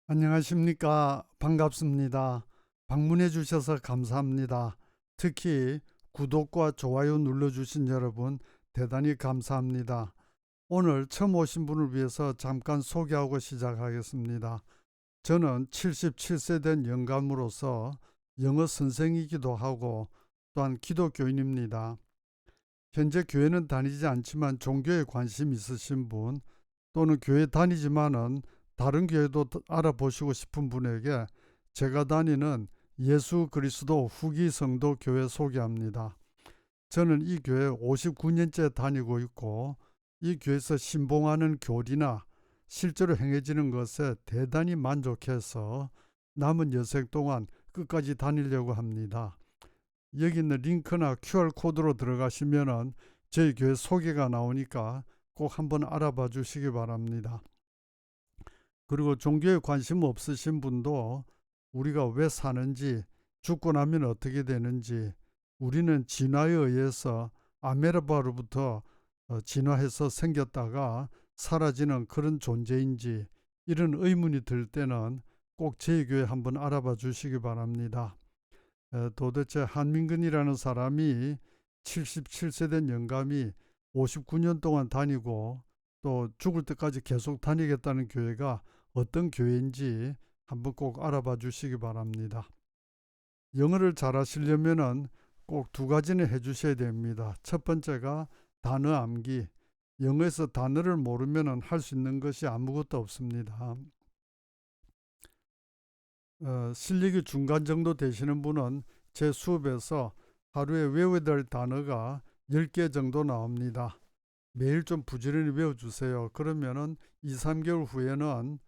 안녕하십니까. 반갑습니다. 방문해 주셔서 감사합니다. 특히 구독과 좋아요 눌러주신 여러분 대단히 감사합니다. 오늘 처음 오신 분을 위해서 잠깐 소개하고 시작하겠습니다. 저는 77세 된 영감으로서 영어 선생이기도 하고 또한 기독교인입니다. 현재 교회는 다니지 않지만 종교에 관심 있으신 분 또는 교회 다니지만은 다른 교회도 알아보시고 싶은 분에게 제가 다니는 예수 그리스도 후기 성도 교회 소개합니다. 저는 이 교회 59년째 다니고 있고 이 교회에서 신봉하는 교리나 실제로 행해지는 것에 대단히 만족해서 남은 여생 동안 끝까지 다니려고 합니다. 여기 있는 링크나 QR코드로 들어가시면은 저희 교회 소개가 나오니까 꼭 한번 알아봐 주시기 바랍니다. 그리고 종교에 관심 없으신 분도 우리가 왜 사는지, 죽고 나면 어떻게 되는지, 우리는 진화에 의해서 아메바로부터 진화해서 생겼다가 사라지는 그런 존재인지 이런 의문이 들 때는 꼭 저희 교회 한번 알아봐 주시기 바랍니다. 도대체 한민근이라는 사람이 77세 된 영감이 59년 동안 다니고 또 죽을 때까지 계속 다니겠다는 교회가 어떤 교회인지 한번 꼭 알아봐 주시기 바랍니다. 영어를 잘 하시려면은 꼭 두 가지는 해 주셔야 됩니다. 첫 번째가 단어 암기. 영어에서 단어를 모르면은 할 수 있는 것이 아무것도 없습니다. 실력이 중간 정도 되시는 분은 제 수업에서 하루에 외워야 될 단어가 10개 정도 나옵니다. 매일 좀 부지런히 외워주세요. 그러면은 2, 3개월 후에는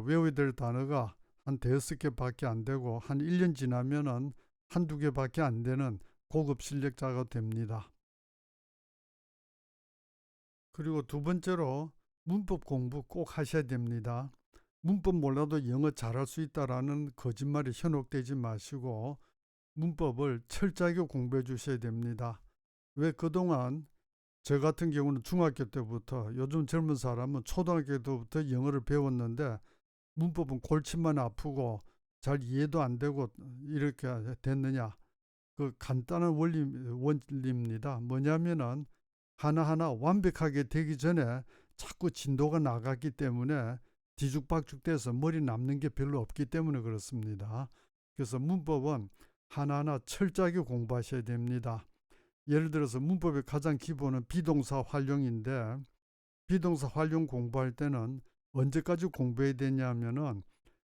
외워야 될 단어가 한 5개밖에 안 되고 한 1년 지나면은 한두 개밖에 안 되는 고급 실력자가 됩니다. 그리고 두 번째로 문법 공부 꼭 하셔야 됩니다. 문법 몰라도 영어 잘할 수 있다라는 거짓말이 현혹되지 마시고 문법을 철저하게 공부해 주셔야 됩니다. 왜 그동안 저 같은 경우는 중학교 때부터 요즘 젊은 사람은 초등학교 때부터 영어를 배웠는데 문법은 골치만 아프고 잘 이해도 안 되고 이렇게 됐느냐. 그 간단한 원리입니다. 뭐냐면은 하나하나 완벽하게 되기 전에 자꾸 진도가 나갔기 때문에 뒤죽박죽돼서 머리 남는 게 별로 없기 때문에 그렇습니다. 그래서 문법은 하나하나 철저하게 공부하셔야 됩니다. 예를 들어서 문법의 가장 기본은 비동사 활용인데 비동사 활용 공부할 때는 언제까지 공부해야 되냐면은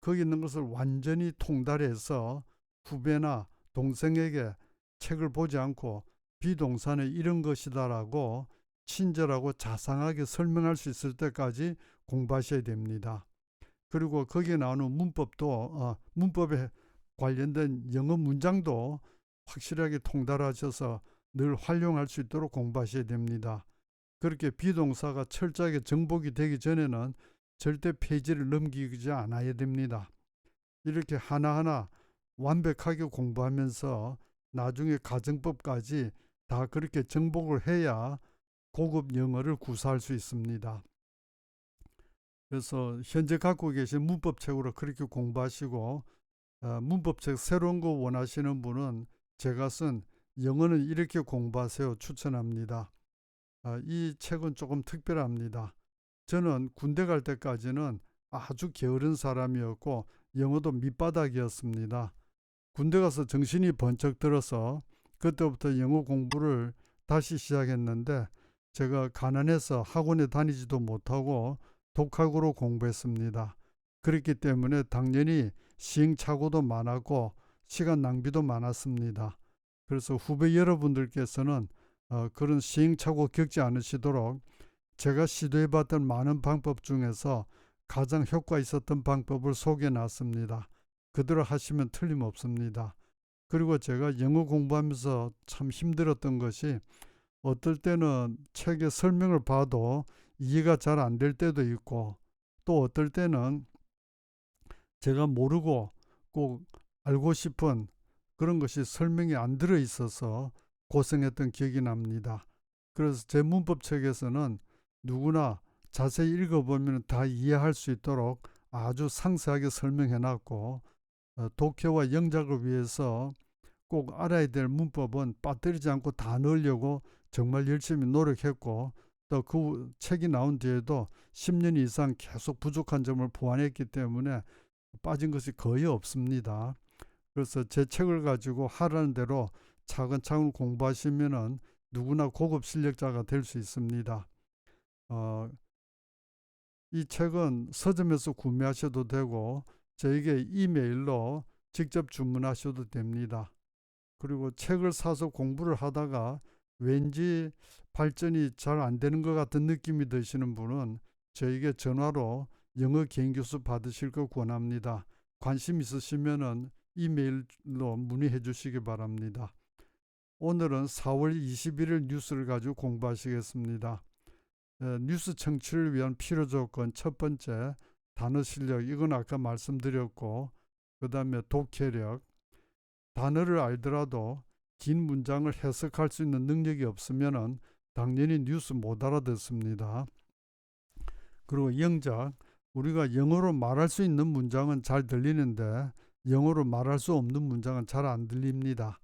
거기 있는 것을 완전히 통달해서 후배나 동생에게 책을 보지 않고 비동사는 이런 것이다라고 친절하고 자상하게 설명할 수 있을 때까지 공부하셔야 됩니다. 그리고 거기에 나오는 문법도 문법에 관련된 영어 문장도 확실하게 통달하셔서 늘 활용할 수 있도록 공부하셔야 됩니다. 그렇게 비동사가 철저하게 정복이 되기 전에는 절대 페이지를 넘기지 않아야 됩니다. 이렇게 하나하나 완벽하게 공부하면서 나중에 가정법까지 다 그렇게 정복을 해야 고급 영어를 구사할 수 있습니다. 그래서 현재 갖고 계신 문법책으로 그렇게 공부하시고 문법책 새로운 거 원하시는 분은 제가 쓴 영어는 이렇게 공부하세요 추천합니다. 이 책은 조금 특별합니다. 저는 군대 갈 때까지는 아주 게으른 사람이었고 영어도 밑바닥이었습니다. 군대 가서 정신이 번쩍 들어서 그때부터 영어 공부를 다시 시작했는데 제가 가난해서 학원에 다니지도 못하고 독학으로 공부했습니다. 그렇기 때문에 당연히 시행착오도 많았고 시간 낭비도 많았습니다. 그래서 후배 여러분들께서는 그런 시행착오 겪지 않으시도록 제가 시도해봤던 많은 방법 중에서 가장 효과 있었던 방법을 소개해 놨습니다. 그대로 하시면 틀림없습니다. 그리고 제가 영어 공부하면서 참 힘들었던 것이 어떨 때는 책의 설명을 봐도 이해가 잘 안 될 때도 있고 또 어떨 때는 제가 모르고 꼭 알고 싶은 그런 것이 설명이 안 들어 있어서 고생했던 기억이 납니다. 그래서 제 문법책에서는 누구나 자세히 읽어보면 다 이해할 수 있도록 아주 상세하게 설명해 놨고, 독해와 영작을 위해서 꼭 알아야 될 문법은 빠뜨리지 않고 다 넣으려고 정말 열심히 노력했고, 또 그 책이 나온 뒤에도 10년 이상 계속 부족한 점을 보완했기 때문에 빠진 것이 거의 없습니다. 그래서 제 책을 가지고 하라는 대로 차근차근 공부하시면은 누구나 고급 실력자가 될 수 있습니다. 이 책은 서점에서 구매하셔도 되고 저에게 이메일로 직접 주문하셔도 됩니다. 그리고 책을 사서 공부를 하다가 왠지 발전이 잘 안 되는 것 같은 느낌이 드시는 분은 저에게 전화로 영어 개인 교수 받으실 거 권합니다. 관심 있으시면은 이메일로 문의해 주시기 바랍니다. 오늘은 4월 21일 뉴스를 가지고 공부하시겠습니다. 뉴스 청취를 위한 필요 조건 첫 번째, 단어 실력. 이건 아까 말씀드렸고, 그 다음에 독해력. 단어를 알더라도 긴 문장을 해석할 수 있는 능력이 없으면 당연히 뉴스 못 알아듣습니다. 그리고 영작. 우리가 영어로 말할 수 있는 문장은 잘 들리는데 영어로 말할 수 없는 문장은 잘 안 들립니다.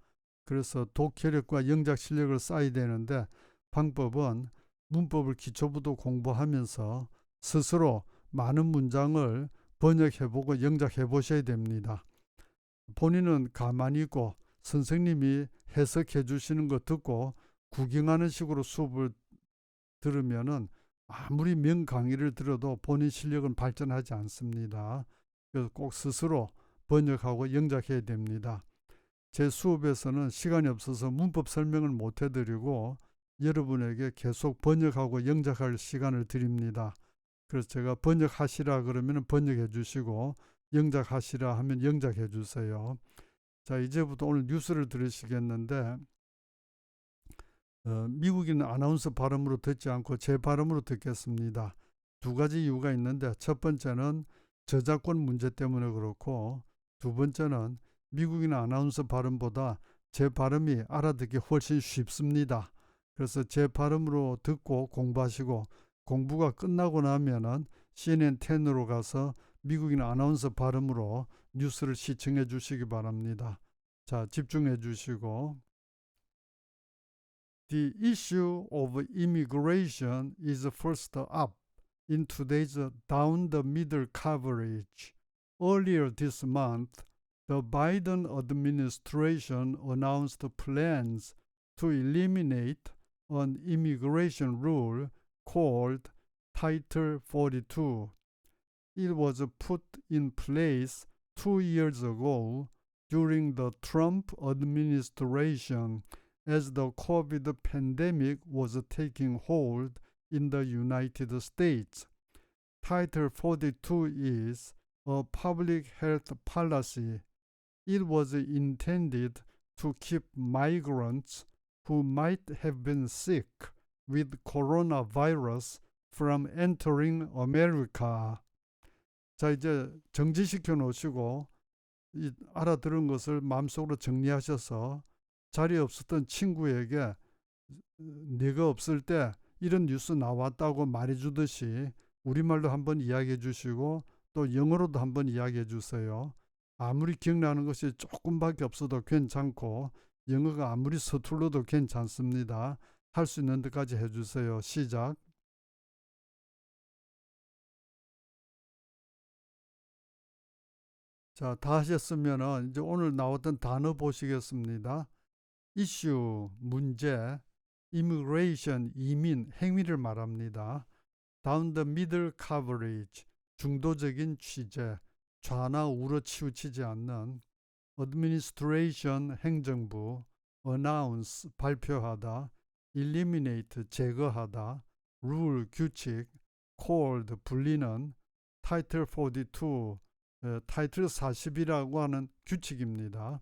그래서 독해력과 영작 실력을 쌓아야 되는데 방법은 문법을 기초부터 공부하면서 스스로 많은 문장을 번역해보고 영작해보셔야 됩니다. 본인은 가만히 있고 선생님이 해석해 주시는 거 듣고 구경하는 식으로 수업을 들으면은 아무리 명강의를 들어도 본인 실력은 발전하지 않습니다. 그래서 꼭 스스로 번역하고 영작해야 됩니다. 제 수업에서는 시간이 없어서 문법 설명을 못 해드리고 여러분에게 계속 번역하고 영작할 시간을 드립니다. 그래서 제가 번역하시라 그러면 번역해 주시고 영작하시라 하면 영작해 주세요. 자, 이제부터 오늘 뉴스를 들으시겠는데 미국인 아나운서 발음으로 듣지 않고 제 발음으로 듣겠습니다. 두 가지 이유가 있는데 첫 번째는 저작권 문제 때문에 그렇고 두 번째는 미국인 아나운서 발음보다 제 발음이 알아듣기 훨씬 쉽습니다. 그래서 제 발음으로 듣고 공부하시고 공부가 끝나고 나면은 CNN10으로 가서 미국인 아나운서 발음으로 뉴스를 시청해 주시기 바랍니다. 자, 집중해 주시고 The issue of immigration is first up in today's down the middle coverage. Earlier this month, the Biden administration announced plans to eliminate an immigration rule called Title 42. It was put in place 2 years ago during the Trump administration as the COVID pandemic was taking hold in the United States. Title 42 is a public health policy. It was intended to keep migrants who might have been sick with coronavirus from entering America. 자, 이제 정지시켜 놓으시고 이 알아들은 것을 마음속으로 정리하셔서 자리에 없었던 친구에게 네가 없을 때 이런 뉴스 나왔다고 말해주듯이 우리말로 한번 이야기해 주시고 또 영어로도 한번 이야기해 주세요. 아무리 기억나는 것이 조금밖에 없어도 괜찮고 영어가 아무리 서툴러도 괜찮습니다. 할 수 있는 데까지 해주세요. 시작. 자, 다 하셨으면 이제 오늘 나왔던 단어 보시겠습니다. 이슈, 문제, immigration, 이민, 행위를 말합니다. down the middle coverage, 중도적인 취재, 좌나 우로 치우치지 않는. administration, 행정부. announce, 발표하다. eliminate, 제거하다. rule, 규칙. called, 불리는. title 42, 타이틀 40이라고 하는 규칙입니다.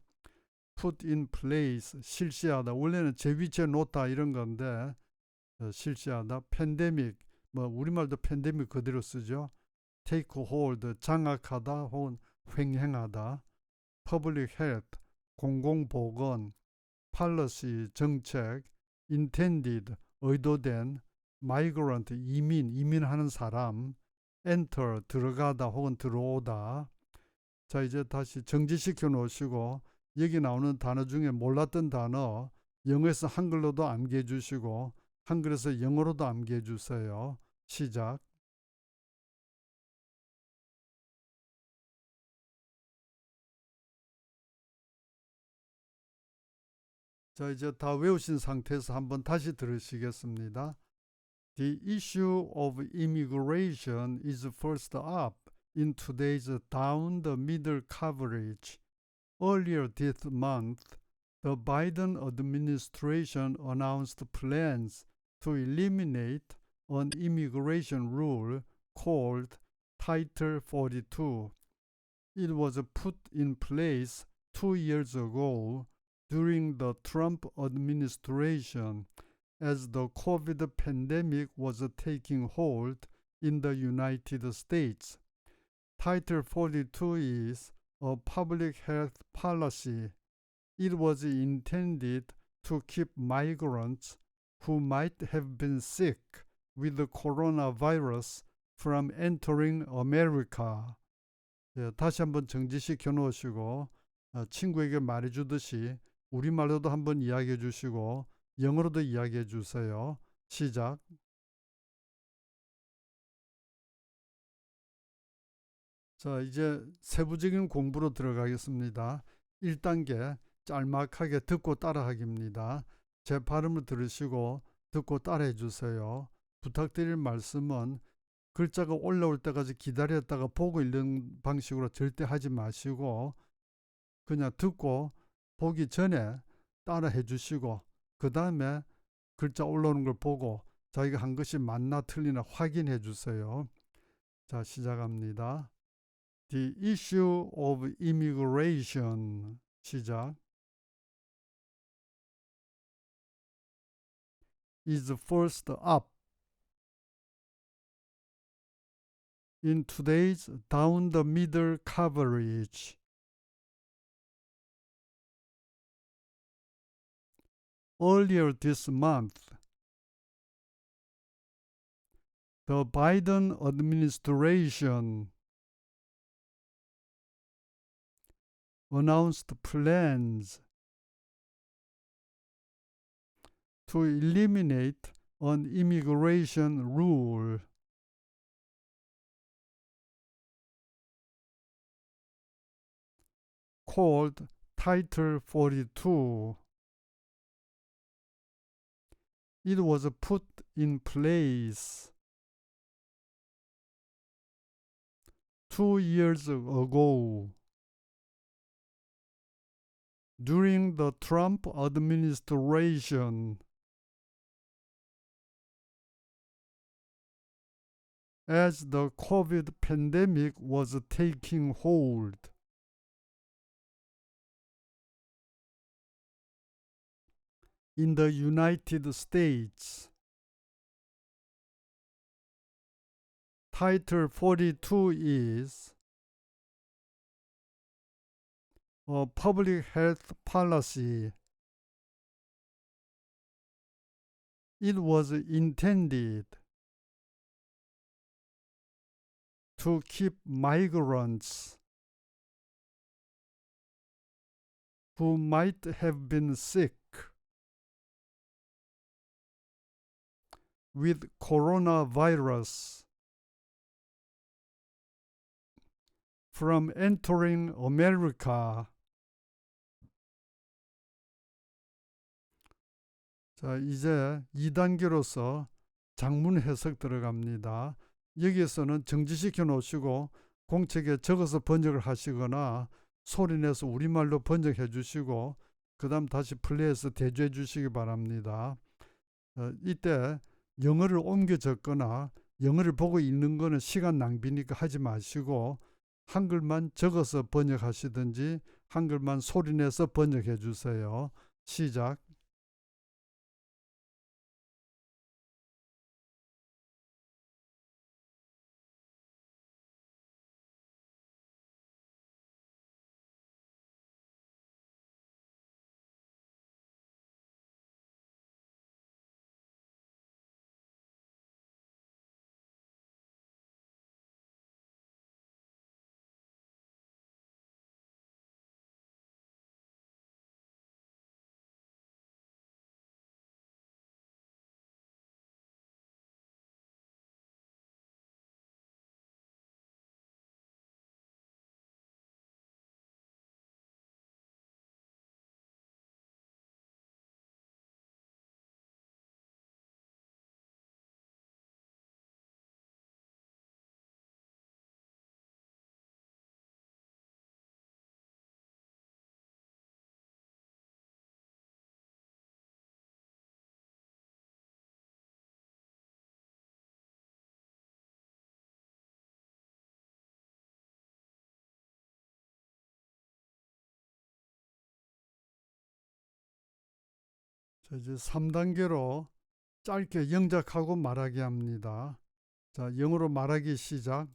put in place, 실시하다. 원래는 제 위치에 놓다 이런 건데 실시하다. 팬데믹, 뭐 우리말도 팬데믹 그대로 쓰죠. take hold, 장악하다 혹은 횡행하다. public health, 공공보건. policy, 정책. intended, 의도된. migrant, 이민하는 사람. enter 들어가다 혹은 들어오다. 자, 이제 다시 정지시켜 놓으시고 여기 나오는 단어 중에 몰랐던 단어 영어에서 한글로도 암기해 주시고 한글에서 영어로도 암기해 주세요. 시작. 자, 이제 다 외우신 상태에서 한번 다시 들으시겠습니다. The issue of immigration is first up in today's down the middle coverage. Earlier this month, the Biden administration announced plans to eliminate an immigration rule called Title 42. It was put in place 2 years ago during the Trump administration as the COVID pandemic was taking hold in the United States. Title 42 is a public health policy. It was intended to keep migrants who might have been sick with the coronavirus from entering America. 예, 다시 한번 정지시켜 놓으시고 친구에게 말해주듯이 우리말로도 한번 이야기해 주시고 영어로도 이야기해 주세요. 시작. 자, 이제 세부적인 공부로 들어가겠습니다. 1단계 짤막하게 듣고 따라하기입니다. 제 발음을 들으시고 듣고 따라해 주세요. 부탁드릴 말씀은 글자가 올라올 때까지 기다렸다가 보고 읽는 방식으로 절대 하지 마시고 그냥 듣고 보기 전에 따라해 주시고 그 다음에 글자 올라오는 걸 보고 자기가 한 것이 맞나 틀리나 확인해 주세요. 자, 시작합니다. The issue of immigration. 시작. is first up in today's down the middle coverage. Earlier this month, the Biden administration announced plans to eliminate an immigration rule called Title 42. It was put in place 2 years ago during the Trump administration as the COVID pandemic was taking hold. In the United States. Title 42 is a public health policy. It was intended to keep migrants who might have been sick with coronavirus from entering America. 자, 이제 2단계로서 장문 해석 들어갑니다. 여기에서는 정지시켜 놓으시고 공책에 적어서 번역을 하시거나 소리내서 우리말로 번역해 주시고 그 다음 다시 플레이해서 대조해 주시기 바랍니다. 이때 영어를 옮겨 적거나 영어를 보고 읽는 거는 시간 낭비니까 하지 마시고 한글만 적어서 번역하시든지 한글만 소리내서 번역해 주세요. 시작. 자, 이제 3단계로 짧게 영작하고 말하기 합니다. 자, 영어로 말하기 시작.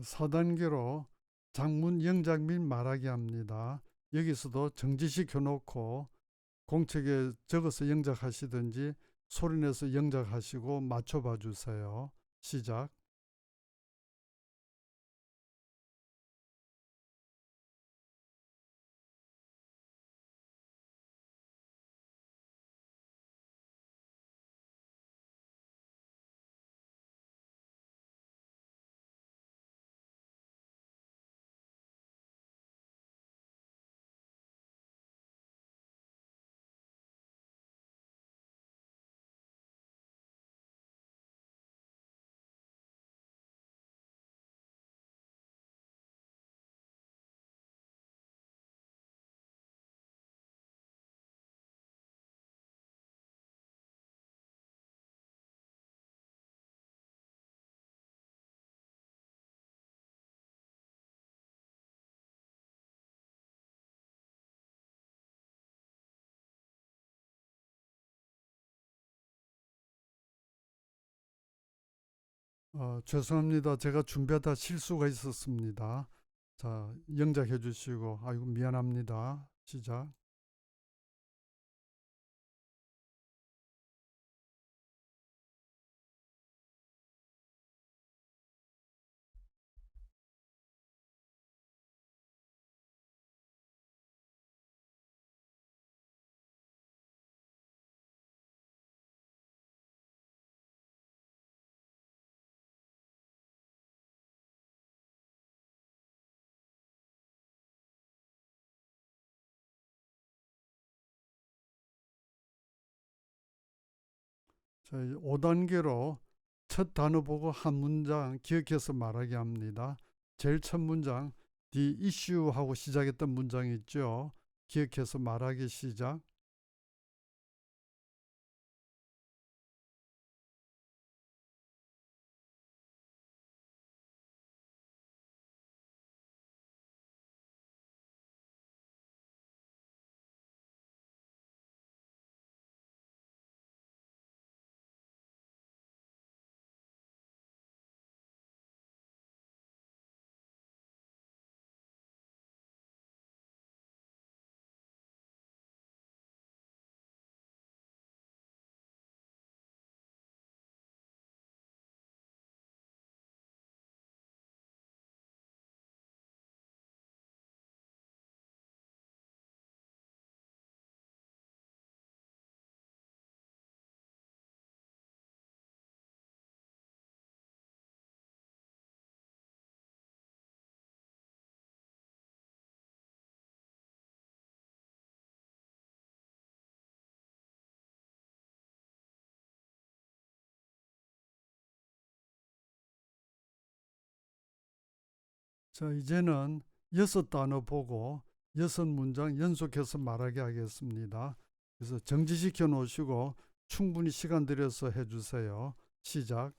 4단계로 장문 영작 및 말하기 합니다. 여기서도 정지시켜 놓고 공책에 적어서 영작하시든지 소리내서 영작하시고 맞춰봐 주세요. 시작. 죄송합니다. 제가 준비하다 실수가 있었습니다. 자, 영작해 주시고, 아이고, 미안합니다. 시작. 자, 5단계로 첫 단어 보고 한 문장 기억해서 말하기 합니다. 제일 첫 문장, The issue 하고 시작했던 문장 있죠? 기억해서 말하기 시작. 자, 이제는 6단어 보고 6문장 연속해서 말하게 하겠습니다. 그래서 정지시켜 놓으시고 충분히 시간 들여서 해주세요. 시작.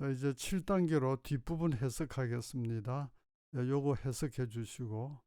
자, 이제 7단계로 뒷부분 해석하겠습니다. 요거 해석해 주시고.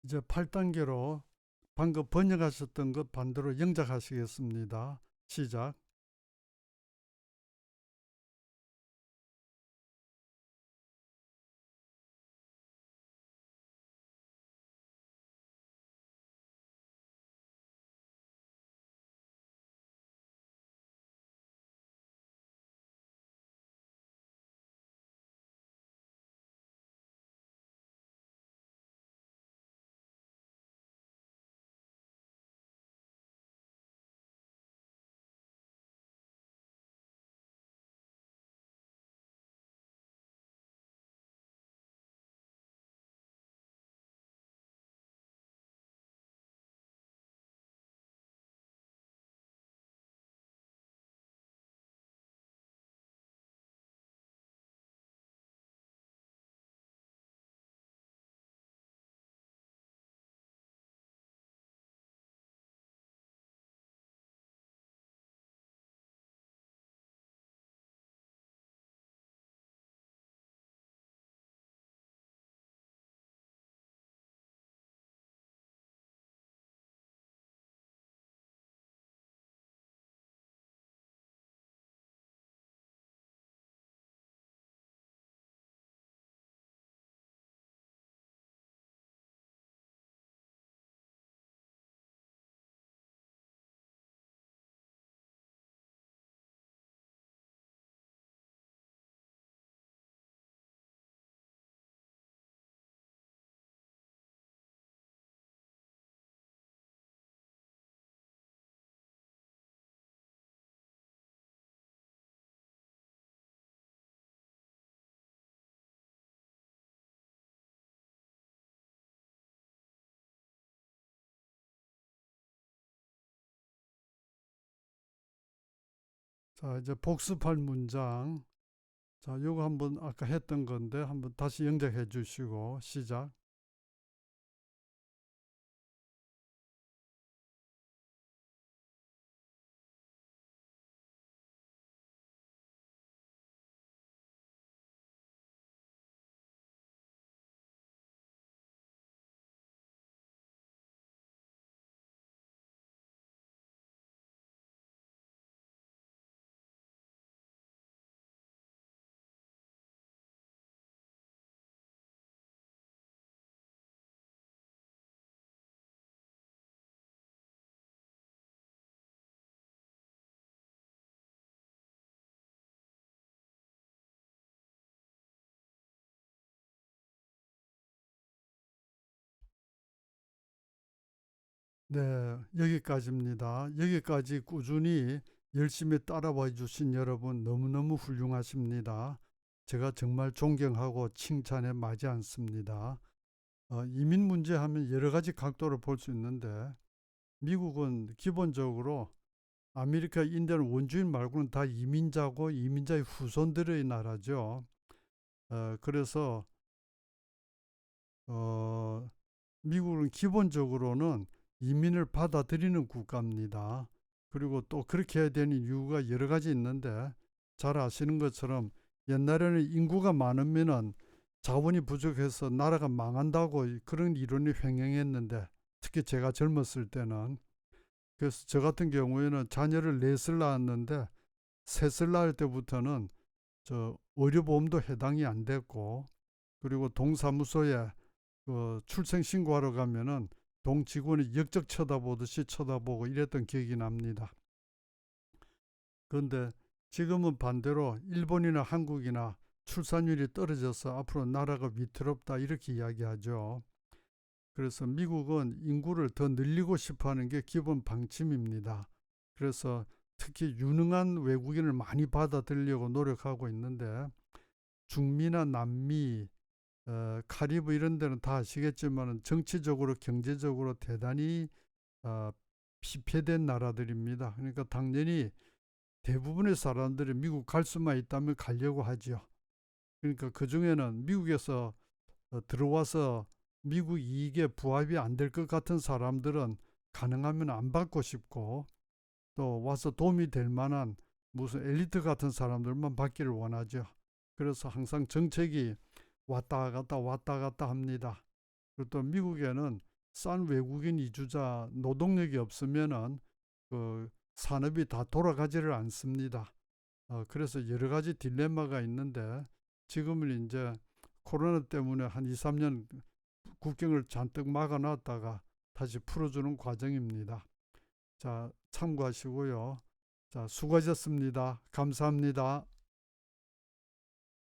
이제 8단계로 방금 번역하셨던 것 반대로 영작하시겠습니다. 시작. 자, 이제 복습할 문장. 자, 요거 한번 아까 했던 건데 한번 다시 영작해 주시고 시작. 네, 여기까지입니다. 여기까지 꾸준히 열심히 따라와 주신 여러분 너무너무 훌륭하십니다. 제가 정말 존경하고 칭찬에 마지 않습니다. 이민 문제 하면 여러 가지 각도를 볼 수 있는데 미국은 기본적으로 아메리카 인디언 원주민 말고는 다 이민자고 이민자의 후손들의 나라죠. 그래서 미국은 기본적으로는 이민을 받아들이는 국가입니다. 그리고 또 그렇게 해야 되는 이유가 여러 가지 있는데 잘 아시는 것처럼 옛날에는 인구가 많으면은 자원이 부족해서 나라가 망한다고 그런 이론이 횡행했는데 특히 제가 젊었을 때는 그래서 저 같은 경우에는 자녀를 넷을 낳았는데 셋을 낳을 때부터는 저 의료보험도 해당이 안 됐고 그리고 동사무소에 출생 신고하러 가면은 동 직원이 역적 쳐다보듯이 쳐다보고 이랬던 기억이 납니다. 그런데 지금은 반대로 일본이나 한국이나 출산율이 떨어져서 앞으로 나라가 위태롭다 이렇게 이야기하죠. 그래서 미국은 인구를 더 늘리고 싶어 하는 게 기본 방침입니다. 그래서 특히 유능한 외국인을 많이 받아들이려고 노력하고 있는데 중미나 남미, 카리브 이런 데는 다 아시겠지만 정치적으로 경제적으로 대단히 피폐된 나라들입니다. 그러니까 당연히 대부분의 사람들이 미국 갈 수만 있다면 가려고 하죠. 그러니까 그 중에는 미국에서 들어와서 미국 이익에 부합이 안 될 것 같은 사람들은 가능하면 안 받고 싶고 또 와서 도움이 될 만한 무슨 엘리트 같은 사람들만 받기를 원하죠. 그래서 항상 정책이 왔다 갔다 합니다. 그리고 또 미국에는 싼 외국인 이주자 노동력이 없으면은 그 산업이 다 돌아가지를 않습니다. 그래서 여러 가지 딜레마가 있는데 지금은 이제 코로나 때문에 한 2, 3년 국경을 잔뜩 막아놨다가 다시 풀어주는 과정입니다. 자, 참고하시고요. 자, 수고하셨습니다. 감사합니다.